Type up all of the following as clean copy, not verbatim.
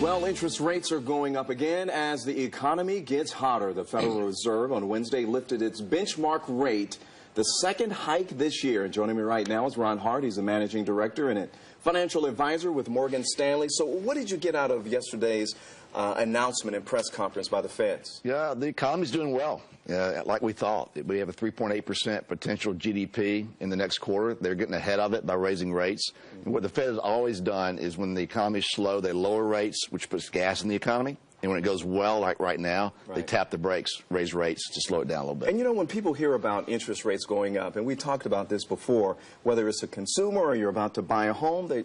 Well, interest rates are going up again as the economy gets hotter. The Federal Reserve on Wednesday lifted its benchmark rate, the second hike this year. And joining me right now is Ron Hart. He's the managing director and a financial advisor with Morgan Stanley. So what did you get out of yesterday's announcement and press conference by the Feds? Yeah, the economy's doing well, like we thought. We have a 3.8% potential GDP in the next quarter. They're getting ahead of it by raising rates. And what the Fed has always done is when the economy is slow, they lower rates, which puts gas in the economy. And when it goes well, like right now, they tap the brakes, raise rates to slow it down a little bit. And you know, when people hear about interest rates going up, and we talked about this before, whether it's a consumer or you're about to buy a home, they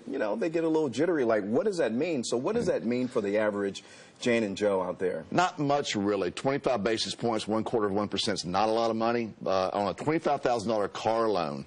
get a little jittery, like, what does that mean? So what does that mean for the average Jane and Joe out there? Not much, really. 25 basis points, 1/4% is not a lot of money. On a $25,000 car loan,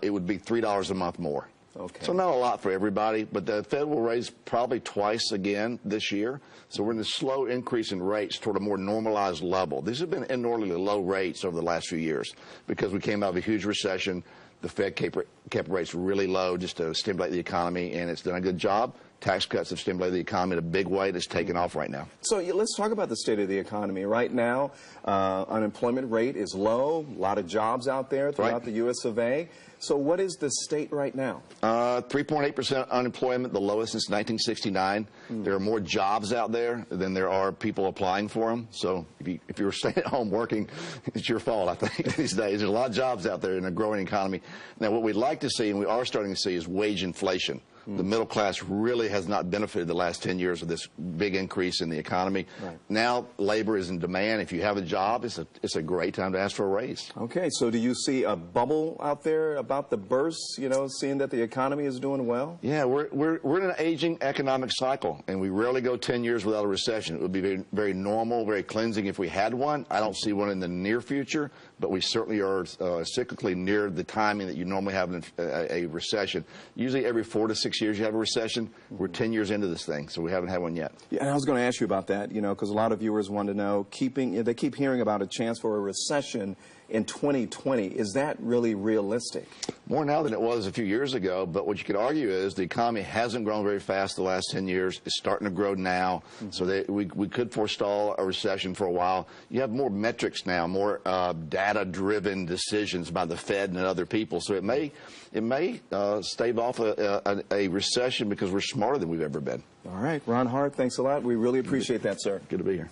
it would be $3 a month more. Okay. So not a lot for everybody, but the Fed will raise probably twice again this year. So we're in a slow increase in rates toward a more normalized level. These have been inordinately low rates over the last few years because we came out of a huge recession. The Fed kept rates really low just to stimulate the economy, and it's done a good job. Tax cuts have stimulated the economy in a big way that's taken off right now. So let's talk about the state of the economy. Right now, unemployment rate is low, a lot of jobs out there throughout the U.S. of A. So what is the state right now? 3.8% unemployment, the lowest since 1969. There are more jobs out there than there are people applying for them. So if you're staying at home working, it's your fault, I think, these days. There's a lot of jobs out there in a growing economy. Now, what we'd like to see, and we are starting to see, is wage inflation. The middle class really has not benefited the last 10 years of this big increase in the economy. Now labor is in demand. If you have a job, it's a great time to ask for a raise. Okay, so do you see a bubble out there about the burst, seeing that the economy is doing well? Yeah, we're in an aging economic cycle, and we rarely go 10 years without a recession. It would be very, very normal, very cleansing if we had one. I don't see one in the near future, but we certainly are cyclically near the timing that you normally have in a recession. Usually every 4 to 6 years you have a recession. We're 10 years into this thing, so we haven't had one yet. Yeah, and I was going to ask you about that, because a lot of viewers want to know, they keep hearing about a chance for a recession in 2020. Is that really realistic? More now than it was a few years ago, but what you could argue is the economy hasn't grown very fast the last 10 years. It's starting to grow now, so we could forestall a recession for a while. You have more metrics now, more data-driven decisions by the Fed and other people, so it may stave off a recession because we're smarter than we've ever been. All right, Ron Hart, thanks a lot. We really appreciate that, sir. Good to be here.